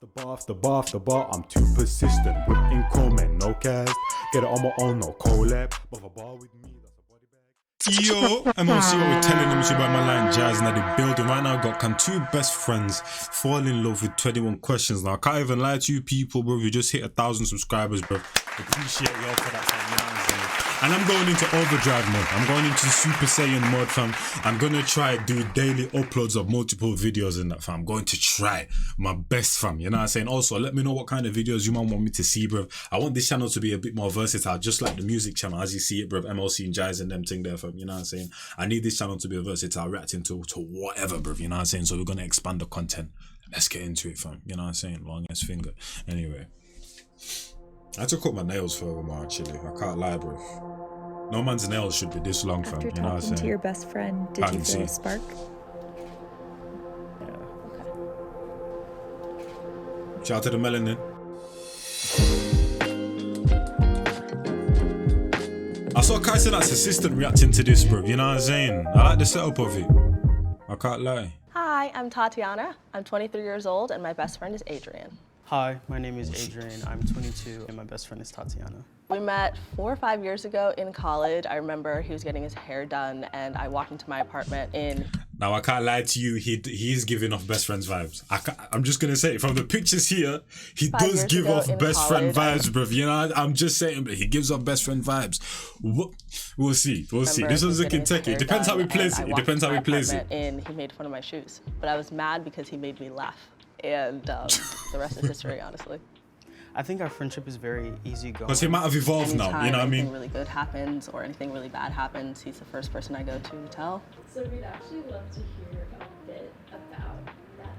the bar, I'm too persistent. With income, no cast. Get it on my own, no collab. But a bar with me, that's a body bag. Yo, MLC, what we're telling them is about my line Jazz in the building. Right now, I've got two best friends fall in love with 21 questions. Now, I can't even lie to you people, bro. We just hit 1,000 subscribers, bro. Appreciate y'all for that, fam. You know what I'm saying? And I'm going into overdrive mode. I'm going into Super Saiyan mode, fam. I'm gonna try do daily uploads of multiple videos in that, fam. I'm going to try my best, fam. You know what I'm saying? Also, let me know what kind of videos you might want me to see, bro. I want this channel to be a bit more versatile, just like the music channel, as you see it, bro. MLC Njiesv2 and them thing there, fam. You know what I'm saying? I need this channel to be a versatile, reacting to whatever, bro. You know what I'm saying? So we're gonna expand the content. Let's get into it, fam. You know what I'm saying? Long ass finger. Anyway, I had to cut my nails for a while, actually. I can't lie, bro. No man's nails should be this long, fam. After you know what I'm talking saying? to your best friend, did you feel a spark? Yeah. Okay. Shout out to the melanin. I saw Kaisenat's assistant reacting to this, bro. You know what I'm saying? I like the setup of it. I can't lie. Hi, I'm Tatiana. I'm 23 years old and my best friend is Adrian. Hi, my name is Adrian. I'm 22 and my best friend is Tatiana. We met 4 or 5 years ago in college. I remember he was getting his hair done and I walked into my apartment in... Now, I can't lie to you, he's giving off best friends vibes. I'm just going to say, from the pictures here, he does give off best friend vibes, bro. You know, I'm just saying, but he gives off best friend vibes. We'll see, we'll see. This one's looking techie. It depends how he plays it. It depends how he plays it. And he made fun of my shoes. But I was mad because he made me laugh. And the rest is history, honestly. I think our friendship is very easygoing. Because he might have evolved now, you know what I mean? Anything really good happens or anything really bad happens, he's the first person I go to tell. So we'd actually love to hear a bit about that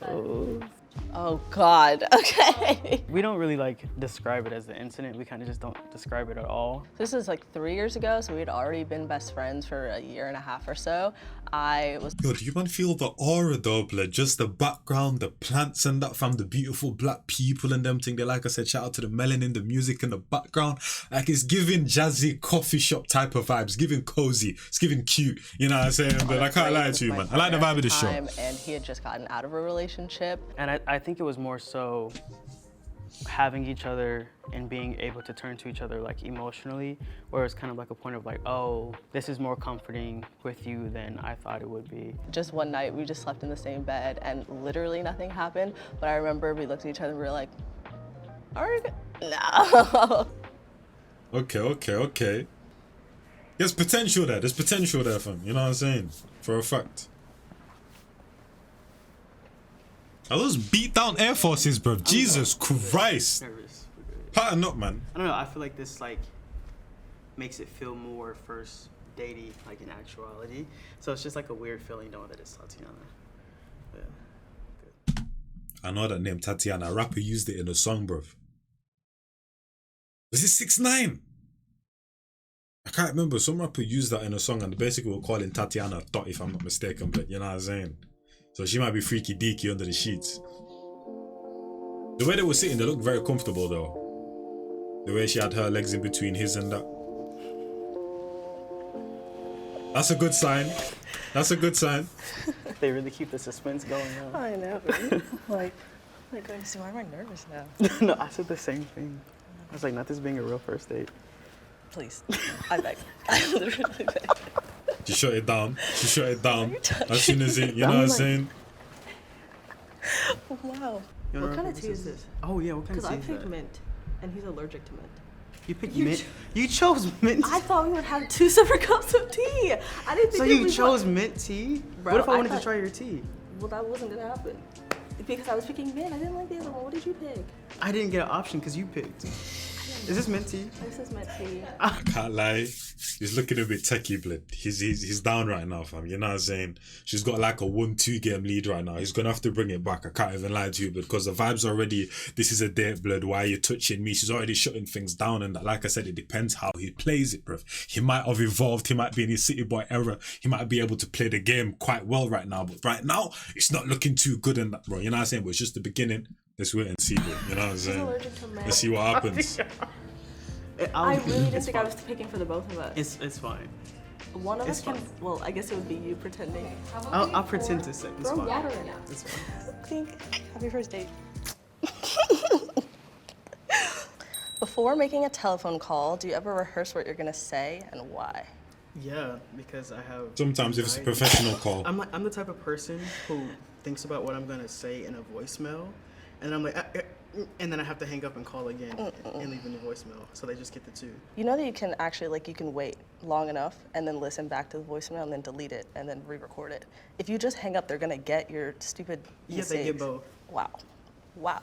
incident. Oh God, okay. We don't really describe it as the incident. We kind of just don't describe it at all. This is like 3 years ago, so we had already been best friends for a year and a half or so. I was... Yo, do you man feel the aura though, blood? Just the background, the plants and that, fam, the beautiful black people and them thing. They, like I said, shout out to the melanin, the music in the background. Like, it's giving jazzy coffee shop type of vibes, giving cozy, it's giving cute. You know what I'm saying? But I can't lie to you, man. I like the vibe of the show. And he had just gotten out of a relationship. And I think it was more so having each other and being able to turn to each other emotionally, where it's kind of like a point of oh, this is more comforting with you than I thought it would be. Just one night we just slept in the same bed and literally nothing happened, but I remember we looked at each other and we were like, are we good? No. Okay. There's potential there, fam. You know what I'm saying? For a fact. Are those beat down Air Forces, bro? Jesus Christ. Nervous. Pattern up, man. I don't know, I feel like this makes it feel more first datey in actuality. So it's just a weird feeling knowing that it's Tatiana. Yeah. Good. I know that name, Tatiana. A rapper used it in a song, bro. Was it 6ix9ine? I can't remember. Some rapper used that in a song and basically we're calling Tatiana Dot, if I'm not mistaken, but you know what I'm saying? So she might be freaky deaky under the sheets. The way they were sitting, they looked very comfortable though. The way she had her legs in between his and that. That's a good sign. That's a good sign. They really keep the suspense going on. I know. Why am I nervous now? No, I said the same thing. I was like, not this being a real first date. Please, I beg. I literally beg. She shut it down. As soon as it, you know what I'm saying? Wow. What kind of tea is this? Oh yeah, what kind of tea is that? Because I picked mint, and he's allergic to mint. You picked mint? You chose mint? I thought we would have 2 separate cups of tea. I didn't think so you chose mint tea? Bro, what if I wanted to try your tea? Well, that wasn't gonna happen. Because I was picking mint. I didn't like the other one. What did you pick? I didn't get an option because you picked. Is this mint tea? This is mint tea. I can't lie. He's looking a bit techie, blood. He's down right now, fam. You know what I'm saying? She's got a 1-2 game lead right now. He's gonna have to bring it back. I can't even lie to you, because the vibe's already, this is a date, blood. Why are you touching me? She's already shutting things down, and that, like I said, it depends how he plays it, bruv. He might have evolved. He might be in his city boy era. He might be able to play the game quite well right now, but right now it's not looking too good in that, bro. You know what I'm saying? But it's just the beginning. Let's wait and see, bro. You know what I'm saying? Let's see what happens. I really didn't think I was picking for the both of us. It's fine. One of It's us can. fine. Well, I guess it would be you pretending. I'll pretend to say it's Throw fine. water in it. It's fine. Clink. Happy first date. Before making a telephone call, do you ever rehearse what you're gonna say and why? Yeah, because I have. Sometimes if it's a anxiety. professional call. I'm the type of person who thinks about what I'm gonna say in a voicemail, and I'm like, and then I have to hang up and call again and leave in the voicemail. So they just get the two. You know that you can actually, like, you can wait long enough and then listen back to the voicemail and then delete it and then re-record it. If you just hang up, they're gonna get your stupid Yeah, they get mistakes. both. Wow. Wow.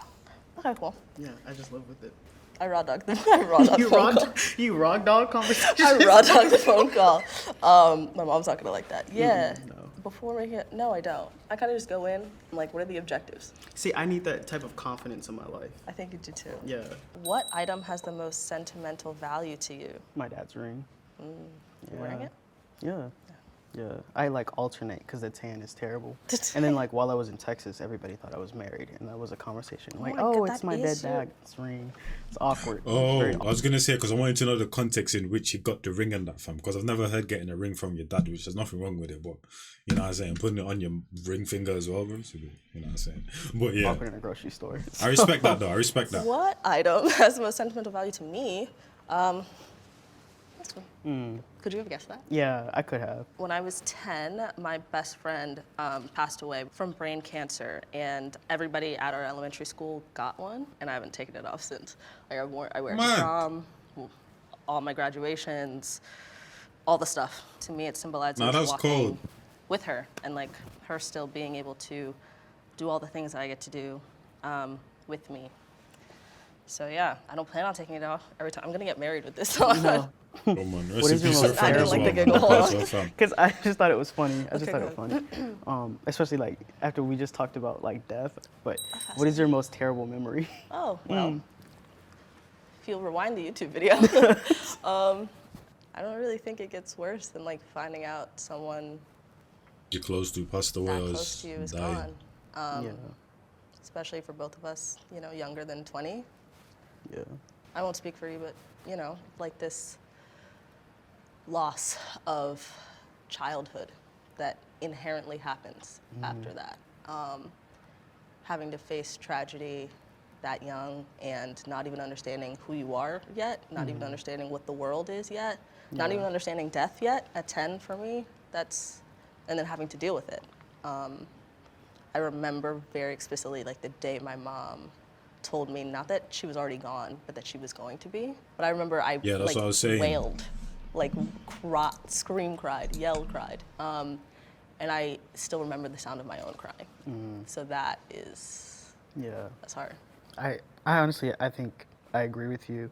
Okay, cool. Yeah, I just live with it. I raw dogged the phone call. You raw dog conversation. I raw dogged the phone call. My mom's not gonna like that. Yeah. no. Before making it, no, I don't. I kind of just go in. I'm like, what are the objectives? See, I need that type of confidence in my life. I think you do too. Yeah. What item has the most sentimental value to you? My dad's ring. You wearing it? Yeah. Yeah. I like alternate because the tan is terrible. And then like while I was in Texas, everybody thought I was married, and that was a conversation. Like, my oh, God, it's that my dead is your- dad's ring. It's awkward. Oh, Very I was gonna say because I wanted to know the context in which you got the ring and that from. Because I've never heard getting a ring from your dad, which there's nothing wrong with it. But you know what I'm saying, putting it on your ring finger as well, bro. So, you know what I'm saying. But yeah, awkward in a grocery store. I respect that though. I respect that. What item has the most sentimental value to me? This one. Could you have guessed that? Yeah, I could have. When I was 10, my best friend passed away from brain cancer, and everybody at our elementary school got one, and I haven't taken it off since. Like I wear it to Man. prom, all my graduations, all the stuff. To me, it symbolizes Nah, that's walking cold. with her, and like her still being able to do all the things I get to do with me. So yeah, I don't plan on taking it off every time. I'm gonna get married with this on. No. Oh man, rest What in is your peace, most her fam I didn't as like well, the man. giggle. That's her fam. Because I just thought it was funny. I just Okay, thought it go was funny. Especially like after we just talked about like death. But what is your most terrible memory? Oh, well, if you'll rewind the YouTube video, I don't really think it gets worse than like finding out someone You're close to passed away that or close to you is died. gone. Yeah. Especially for both of us, you know, younger than 20. Yeah. I won't speak for you, but, you know, like this loss of childhood that inherently happens after that. Having to face tragedy that young and not even understanding who you are yet, not even understanding what the world is yet, not even understanding death yet at 10 for me, and then having to deal with it. I remember very explicitly like the day my mom told me, not that she was already gone, but that she was going to be. But I remember Yeah, that's like what I was saying. wailed, like scream cried, yelled cried. And I still remember the sound of my own crying. So that's Yeah. hard. I honestly, I think I agree with you.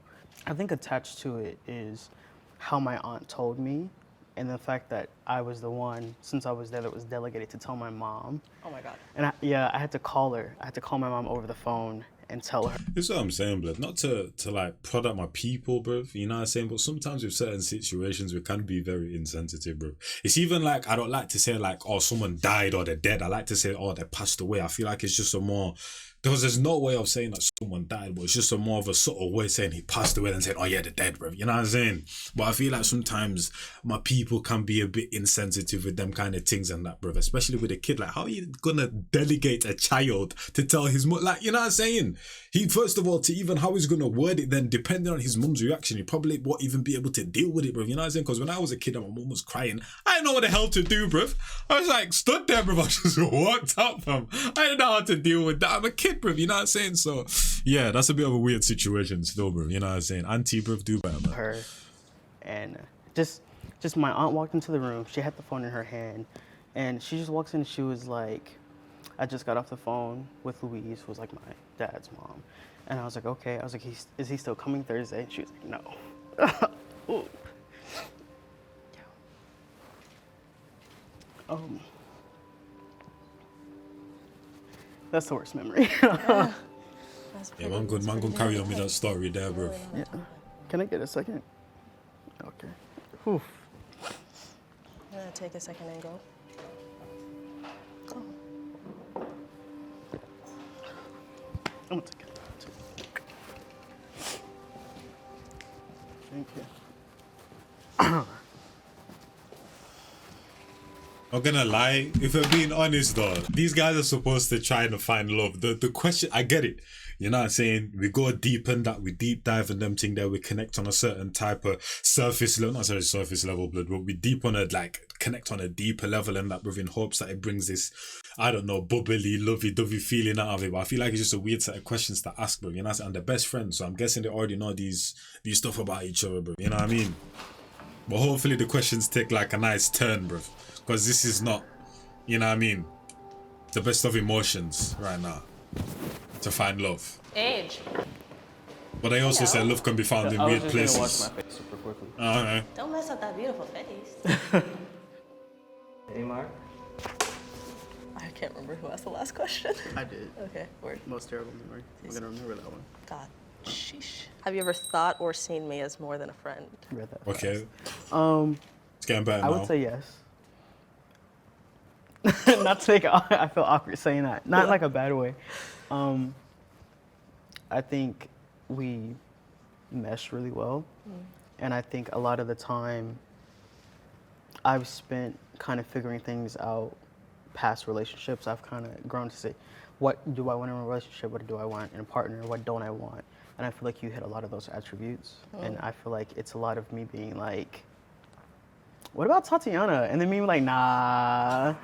I think attached to it is how my aunt told me, and the fact that I was the one, since I was there, that was delegated to tell my mom. Oh my God. And I had to call her. I had to call my mom over the phone and tell her. This is what I'm saying, blood. Not to like prod at my people, bro. You know what I'm saying? But sometimes with certain situations, we can be very insensitive, bro. It's even like, I don't like to say like, oh, someone died or they're dead. I like to say, oh, they passed away. I feel like it's just a more, because there's no way of saying that someone died, but it's just a more of a subtle way saying he passed away than saying, oh yeah, they're dead, bro. You know what I'm saying? But I feel like sometimes my people can be a bit insensitive with them kind of things and that, bro. Especially with a kid. Like, how are you gonna delegate a child to tell his mom? Like, you know what I'm saying? He, first of all, to even how he's gonna word it, then depending on his mum's reaction, he probably won't even be able to deal with it, bro. You know what I'm saying? Because when I was a kid and my mum was crying, I didn't know what the hell to do, bro. I was like, stood there, bro. I just walked up, fam. I didn't know how to deal with that. I'm a kid, bro. You know what I'm saying? So, yeah, that's a bit of a weird situation still, bro. You know what I'm saying? Auntie, bro, do better, man. Her, and just my aunt walked into the room. She had the phone in her hand, and she just walks in and she was like, I just got off the phone with Louise, who was like my dad's mom. And I was like, okay. I was like, is he still coming Thursday? And she was like, no. Ooh. Yeah. That's the worst memory. That's Yeah, pretty- man, good that's man, pretty go carry big. on with that story there, bro. Yeah. Can I get a second? Okay. Whew. I'm gonna take a second and go. Oh. I'm gonna take it. Thank you. Not gonna lie, if we're being honest though, these guys are supposed to try and find love. The question, I get it. You know what I'm saying? We go deep in that, we deep dive in them thing there, we connect on a certain type of surface level, not necessarily surface level blood, but we deep on a, like, connect on a deeper level and that in hopes that it brings this, I don't know, bubbly, lovey-dovey feeling out of it. But I feel like it's just a weird set of questions to ask, bro. You know what I'm saying? And they're best friends, so I'm guessing they already know these stuff about each other, bro. You know what I mean? But hopefully the questions take like a nice turn, bro. Because this is not, you know what I mean, the best of emotions right now to find love. Age. But I also said love can be found in weird places. I was just gonna wash my face super quickly. Okay. Don't mess up that beautiful face. Hey, Mark. I can't remember who asked the last question. I did. Okay, word. Most terrible memory. I'm gonna remember that one. God, sheesh. Have you ever thought or seen me as more than a friend? I read that. Okay. Fast. It's getting better I now. would say yes. Not to make it, I feel awkward saying that. Not in like a bad way. I think we mesh really well. And I think a lot of the time I've spent kind of figuring things out past relationships. I've kind of grown to say, what do I want in a relationship? What do I want in a partner? What don't I want? And I feel like you hit a lot of those attributes. And I feel like it's a lot of me being like, what about Tatiana? And then me like, nah.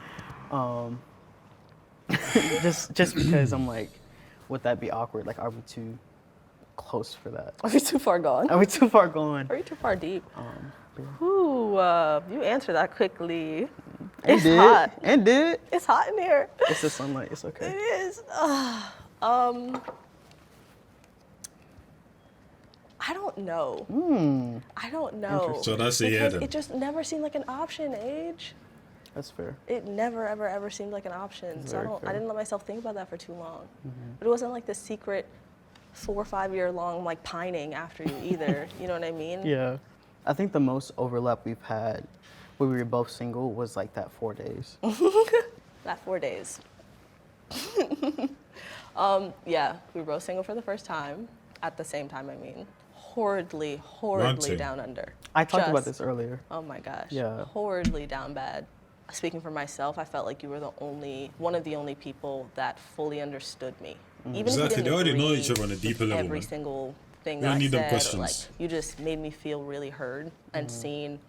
Just because I'm like, would that be awkward? Like, are we too close for that? Are we too far gone? Are we too far gone? Are we too far deep? Yeah. Ooh, you answered that quickly. And It's did. hot. And did. It's hot in here. It's the sunlight. It's It okay. is. I don't know. I don't know. So that's a yeah Because then. it just never seemed like an option, Age. That's fair. It never, ever, ever seemed like an option. That's So very I fair. didn't let myself think about that for too long. But it wasn't like the secret 4 or 5 year long like pining after you either. You know what I mean? Yeah. I think the most overlap we've had when we were both single was like that 4 days. That 4 days. Yeah, we were both single for the first time. At the same time, I mean. Horridly Ranting. down under. I talked about Just- this earlier. Oh my gosh. Yeah. Horridly down bad. Speaking for myself, I felt like you were one of the only people that fully understood me. Even if Exactly, you they didn't already know agree each other on a deeper with level, every man. single thing You that don't I need them said, or questions. like you just made me feel really heard and seen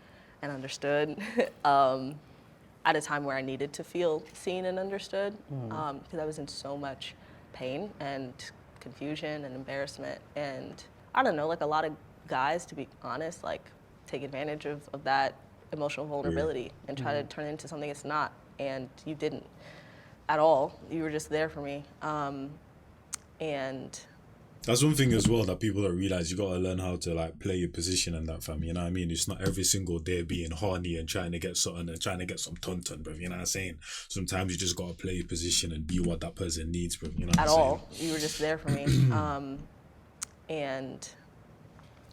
and understood. At a time where I needed to feel seen and understood, because I was in so much pain and confusion and embarrassment. And I don't know, like a lot of guys, to be honest, like take advantage of that emotional vulnerability and try to turn it into something it's not. And you didn't at all. You were just there for me. And That's one thing as well that people don't realize. You gotta learn how to like play your position in that, fam. You know what I mean? It's not every single day being horny and trying to get something and trying to get some ton, bro. You know what I'm saying? Sometimes you just gotta play your position and be what that person needs, bro. You know what at I'm all, you were just there for me. And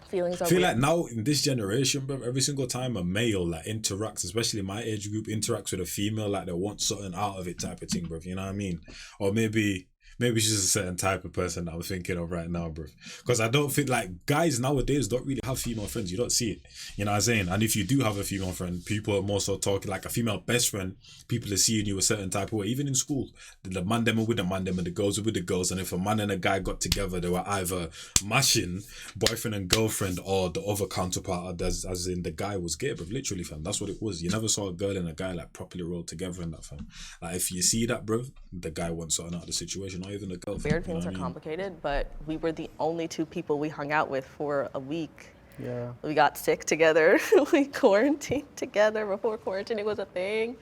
feelings are I feel weird. like now in this generation, bro, every single time a male like interacts, especially my age group, interacts with a female, like they want something out of it type of thing, bro. You know what I mean? Or maybe it's just a certain type of person that I'm thinking of right now, bro. Because I don't think like guys nowadays don't really have female friends. You don't see it. You know what I'm saying? And if you do have a female friend, people are more so talking like a female best friend. People are seeing you a certain type of way. Even in school, the man them are with the man them and the girls are with the girls. And if a man and a guy got together, they were either mashing boyfriend and girlfriend or the other counterpart, as in the guy was gay, bro. Literally, fam. That's what it was. You never saw a girl and a guy like properly rolled together in that, fam. Like if you see that, bro, the guy wants something out of the situation. Not even the girl. Weird things are complicated, but we were the only 2 people we hung out with for a week. Yeah. We got sick together. We quarantined together before quarantining was a thing.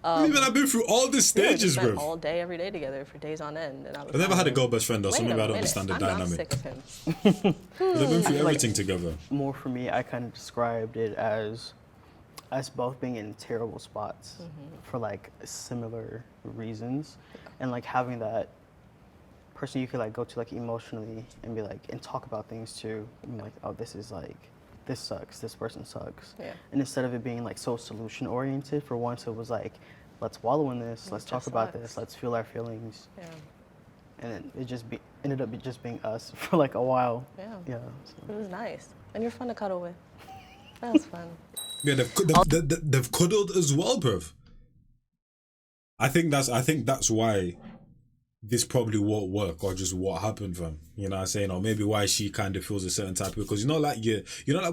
Even I've been through all the Yeah, we stages, just spent bro. all day, every day together for days on end. And I was I've never had a like, girl best friend though, so wait maybe a I don't minute, understand the I'm not dynamic. sick of him. They've been through everything together. More for me, I kind of described it as us both being in terrible spots for like similar reasons, and like having that person you could like go to like emotionally and be like and talk about things to, and be like, oh, this sucks, this person sucks. Yeah. And instead of it being like so solution oriented, for once it was like, let's wallow in this, let's talk just about sucks. this, let's feel our feelings. Yeah. And then it just ended up just being us for like a while. Yeah. Yeah. So. It was nice. And you're fun to cuddle with. That was fun. Yeah, they've cuddled as well, bruv. I think that's why this probably won't work, or just what happened, fam. You know what I'm saying? Or maybe why she kind of feels a certain type of, because like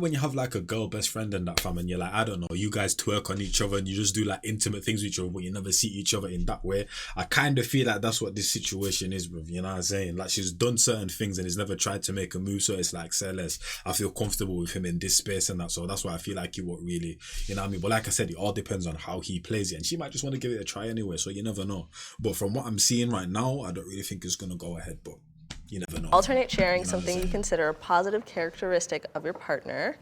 when you have like a girl best friend and that, fam, and you're like, I don't know, you guys twerk on each other and you just do like intimate things with each other, but you never see each other in that way. I kind of feel like that's what this situation is, bro. You know what I'm saying? Like, she's done certain things and has never tried to make a move, so it's like, say less, I feel comfortable with him in this space and that, so that's why I feel like he won't really, you know what I mean? But like I said, it all depends on how he plays it, and she might just want to give it a try anyway, so you never know. But from what I'm seeing right now, I don't really think it's gonna go ahead, but you never know. Alternate sharing something you consider a positive characteristic of your partner,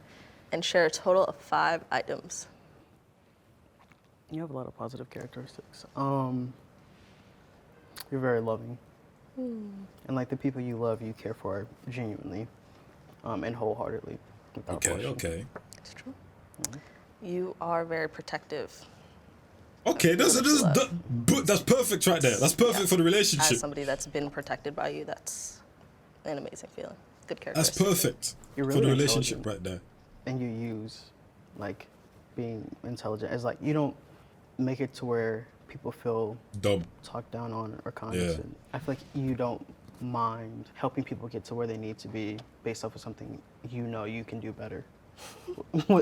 and share a total of 5 items. You have a lot of positive characteristics. You're very loving. And like the people you love, you care for genuinely and wholeheartedly. Without question. Okay. It's true. You are very protective. Okay, that's perfect right there. That's perfect for the relationship. As somebody that's been protected by you, that's an amazing feeling. Good character. That's perfect You're really for the relationship right there. And you use like being intelligent as like, you don't make it to where people feel dumb, talked down on, or condescended. Yeah. I feel like you don't mind helping people get to where they need to be based off of something you know you can do better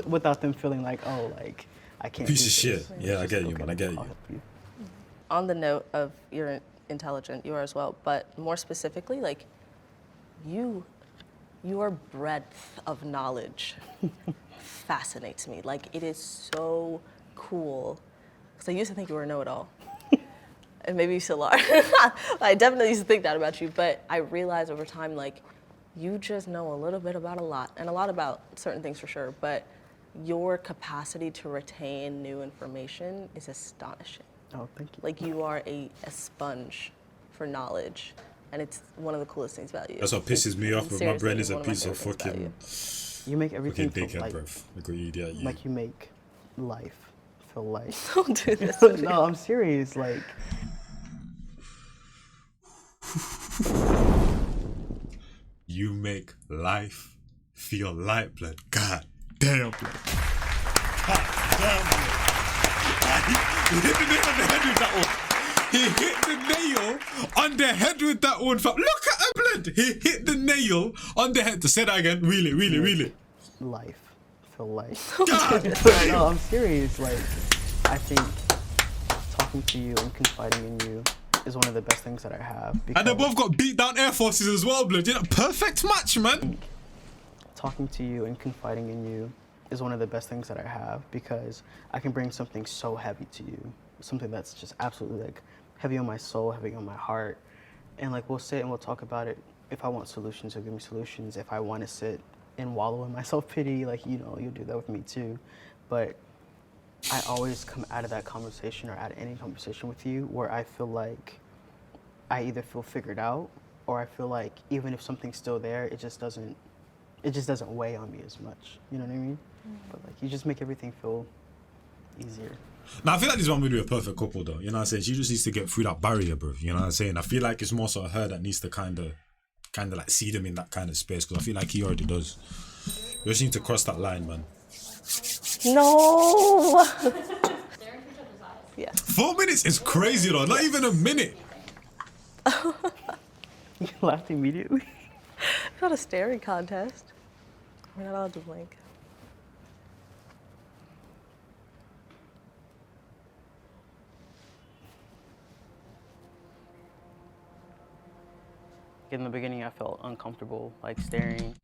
without them feeling like, oh, like, I can't piece do of shit. Yeah, I get you, man. I get you. I'll help you. On the note of you're intelligent, you are as well, but more specifically, like, your breadth of knowledge fascinates me. Like, it is so cool. Because I used to think you were a know-it-all. And maybe you still are. I definitely used to think that about you, but I realized over time, like, you just know a little bit about a lot, and a lot about certain things for sure, but your capacity to retain new information is astonishing. Oh, thank you. Like, you are a sponge for knowledge, and it's one of the coolest things about you. That's what pisses me off, but my brain is a piece of fucking... You make everything feel feel like... Like you make life feel light. Don't do this. No, I'm serious, like... You make life feel light, blood. God damn, blood. God damn, blood. He hit the nail on the head with that one. He hit the nail on the head with that one, fam. Look at him, blood. He hit the nail on the head. To say that again, really. Life feel light. God damn. No, I'm serious. Like, I think talking to you and confiding in you is one of the best things that I have. And they both got beat down Air Forces as well, blood. You know, perfect match, man. Talking to you and confiding in you is one of the best things that I have, because I can bring something so heavy to you, something that's just absolutely like heavy on my soul, heavy on my heart, and like we'll sit and we'll talk about it. If I want solutions, you'll give me solutions. If I want to sit and wallow in my self-pity, like, you know, you'll do that with me too. But I always come out of that conversation, or out of any conversation with you, where I feel like I either feel figured out, or I feel like even if something's still there, it just doesn't weigh on me as much. You know what I mean? But like, you just make everything feel easier. Now, I feel like this one would be a perfect couple, though. You know what I'm saying? She just needs to get through that barrier, bro. You know what I'm saying? I feel like it's more so her that needs to kind of like see them in that kind of space, because I feel like he already does. You just need to cross that line, man. No! Staring into each other's eyes. Yeah. 4 minutes is crazy, though. Not even a minute. You laughed immediately. It's not a staring contest. We're not allowed to blink. In the beginning, I felt uncomfortable, like staring,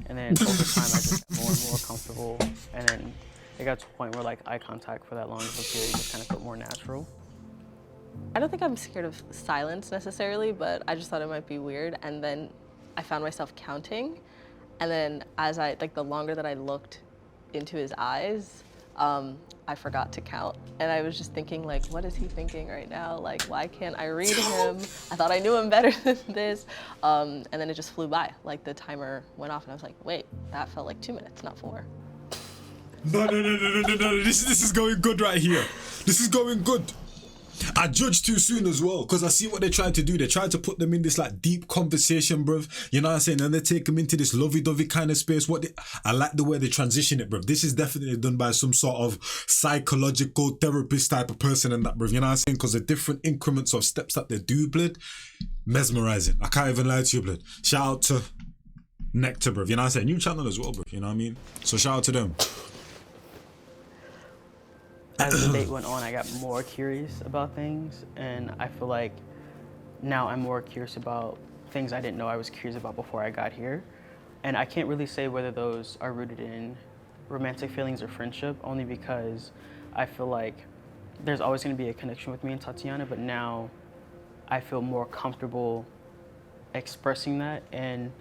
and then over time, I just got more and more comfortable, and then it got to a point where like eye contact for that long of a period just kind of felt more natural. I don't think I'm scared of silence necessarily, but I just thought it might be weird, and then I found myself counting, and then as the longer that I looked into his eyes, I forgot to count, and I was just thinking, like, what is he thinking right now? Like, why can't I read him? I thought I knew him better than this, and then it just flew by. Like, the timer went off, and I was like, wait, that felt like 2 minutes, not 4. No. This is going good right here. This is going good. I judge too soon as well, because I see what they're trying to do. They're trying to put them in this like deep conversation, bruv. You know what I'm saying? And they take them into this lovey-dovey kind of space. I like the way they transition it, bruv. This is definitely done by some sort of psychological therapist type of person and that, bruv. You know what I'm saying? Because the different increments of steps that they do, blood, mesmerizing. I can't even lie to you, blood. Shout out to Nectar, bruv. You know what I'm saying? New channel as well, bruv. You know what I mean? So shout out to them. As the date went on, I got more curious about things, and I feel like now I'm more curious about things I didn't know I was curious about before I got here. And I can't really say whether those are rooted in romantic feelings or friendship, only because I feel like there's always going to be a connection with me and Tatiana, but now I feel more comfortable expressing that and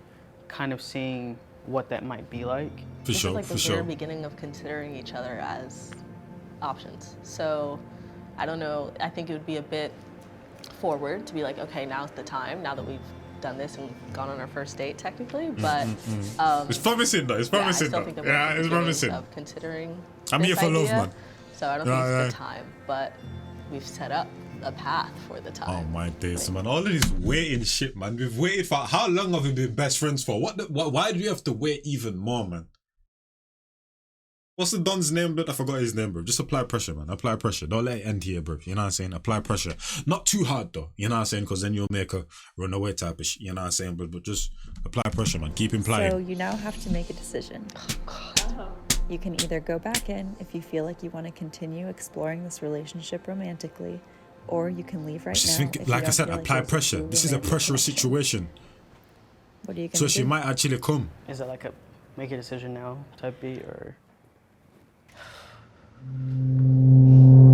kind of seeing what that might be like. For sure, This is like for the sure. very beginning of considering each other as options. So I don't know, I think it would be a bit forward to be like, okay, now's the time, now that we've done this and we've gone on our first date technically, but It's promising though, it's yeah, I promising still though. think that we're Yeah, at the it's beginning promising. of considering I'm this here for love, idea. man. So I don't think it's the time, but we've set up a path for the Oh time. my days, man. All of this waiting shit, man. We've waited for, how long have we been best friends for? Why do we have to wait even more, man? What's the Don's name, bro? I forgot his name, bro. Just apply pressure, man. Apply pressure. Don't let it end here, bro. You know what I'm saying? Apply pressure. Not too hard, though. You know what I'm saying? Because then you'll make a runaway type of shit. You know what I'm saying? But just apply pressure, man. Keep implying. So you now have to make a decision. You can either go back in if you feel like you want to continue exploring this relationship romantically, or you can leave right She's now. thinking, if you like I don't said, feel like apply there's a pressure. true This is a romantic pressurous connection. situation. What are you going to So do? she might actually come. Is it like a make a decision now type beat, or?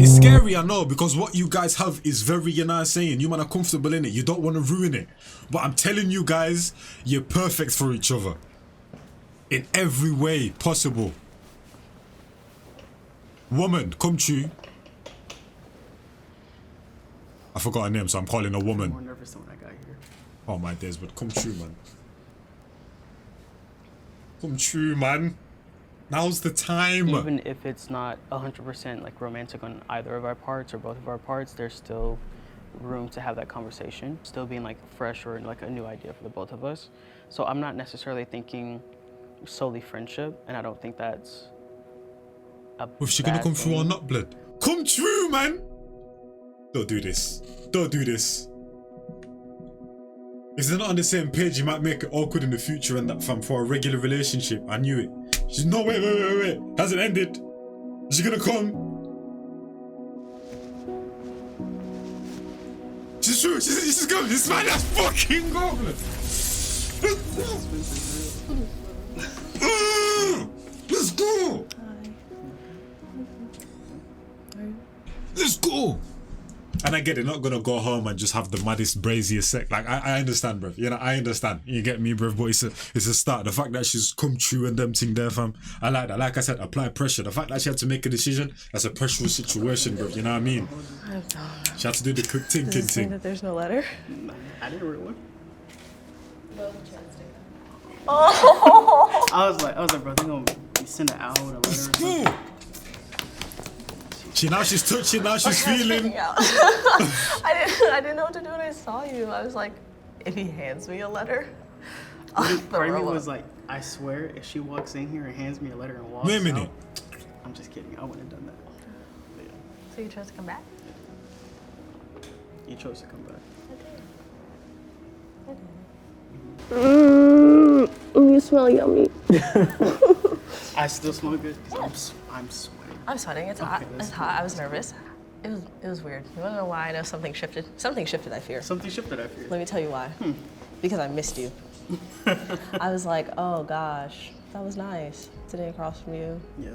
It's scary, I know, because what you guys have is very, you know what I'm saying? You man are comfortable in it. You don't want to ruin it. But I'm telling you guys, you're perfect for each other. In every way possible. Woman, come true. I forgot her name, so I'm calling her I'm more woman. nervous than when I got here. Oh my days, but come true, man. Come true, man. Now's the time. Even if it's not 100% like romantic on either of our parts or both of our parts, there's still room to have that conversation, still being like fresh or like a new idea for the both of us. So I'm not necessarily thinking solely friendship, and I don't think that's a If she gonna bad come through or thing. not, blood? Come true, man. Don't do this. Don't do this. If they're not on the same page, you might make it awkward in the future and that, fam, for a regular relationship. I knew it. She's no, wait. Hasn't ended. Is she gonna come? She's true. She's coming. This man, that's fucking goblin. Let's go. Let's go. And I get it, not gonna go home and just have the maddest, braziest sex. Like I understand, bruv. You know, I understand. You get me, bruv. But it's a start. The fact that she's come true and them thing there, fam. I like that. Like I said, apply pressure. The fact that she had to make a decision, that's a pressureful situation, bruv. You know what I mean? She had to do the quick Does thinking it say thing. that there's no letter? I didn't read one. Oh! I was like, bro, they're gonna send it out with a letter or something. Go. She's touching, now she's feeling. I didn't know what to do when I saw you. I was like, if he hands me a letter, I'll Part of throw me up. was like, I swear, if she walks in here and hands me a letter and walks Wait a minute. out, I'm just kidding. I wouldn't have done that. But yeah, So you chose to come back? you chose to come back. You smell yummy. I still smell good because I'm sweating. I'm sweating. It's hot. Okay, that's It's hot. I was nervous. It was weird. You wanna know why I know something shifted? Something shifted, I fear. Something shifted, I fear. Let me tell you why. Because I missed you. I was like, oh gosh, that was nice. Sitting across from you, Yeah,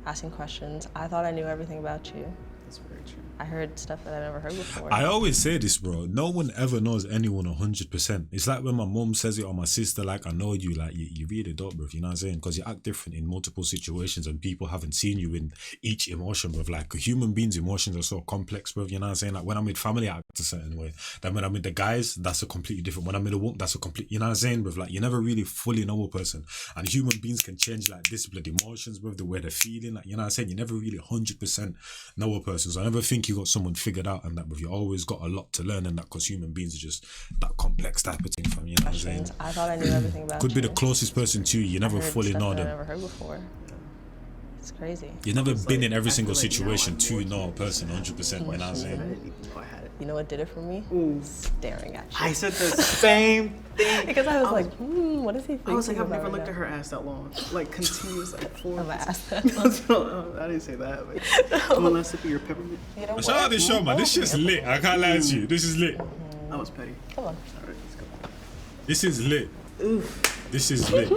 asking questions. I thought I knew everything about you. that's very true. I heard stuff that I never heard before. I always say this, bro. No one ever knows anyone 100%. It's like when my mom says it or my sister, like, I know you, like, you really don't, bro. You know what I'm saying? Because you act different in multiple situations and people haven't seen you in each emotion, bro. Like, human beings' emotions are so complex, bro. You know what I'm saying? Like, when I'm with family, I act a certain way. Then when I'm with the guys, that's a completely different. When I'm with a woman, that's a complete, you know what I'm saying, bro? Like, you never really fully know a person. And human beings can change, like, this, blood emotions, bro, the way they're feeling. Like, you know what I'm saying? You never really 100% know a person. So I never think you got someone figured out and that, but you always got a lot to learn and that, because human beings are just that complex type of thing, fam. You know what I'm saying? I thought I knew everything about Could you. be the closest person to you. You never I heard fully stuff know that I them. never heard before. It's crazy. You've never been in every I single feel like now situation I'm to more know a person 100%. You know what I'm I saying? didn't even know I had it. You know what did it for me? Staring at you. I said the same thing. Because I was like, what is he thinking I was like, I've about never right looked now? at her ass that long. Like, continuous, like, four. I'm gonna ask that. I didn't say that. But come on, let's sip of your peppermint. You know Shout out this show, man. This shit's lit. I can't lie to you. This is lit. That was petty. Come on. All right, let's go. This is lit. This is lit.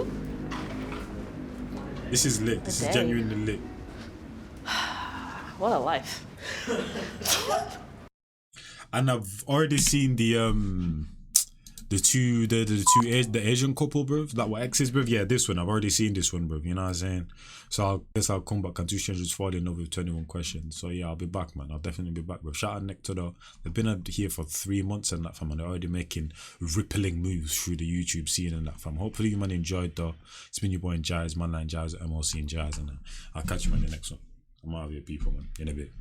This is lit. This is Dang. genuinely lit. What a life. And I've already seen the Asian couple, bro, that were exes, bro. Yeah, this one I've already seen this one, bro. You know what I'm saying? So I guess I'll come back and Two Strangers Fall in Love with 21 Questions. So yeah, I'll be back, man. I'll definitely be back, bro. Shout out Nick to the. They've been here for 3 months and that, fam, and they're already making rippling moves through the YouTube scene and that, fam. Hopefully you man enjoyed though. It's been your boy Njiesv2, Njiesv2 at MLC Njiesv2, and I'll catch you man in the next one. I'm out of here, people, man. In a bit.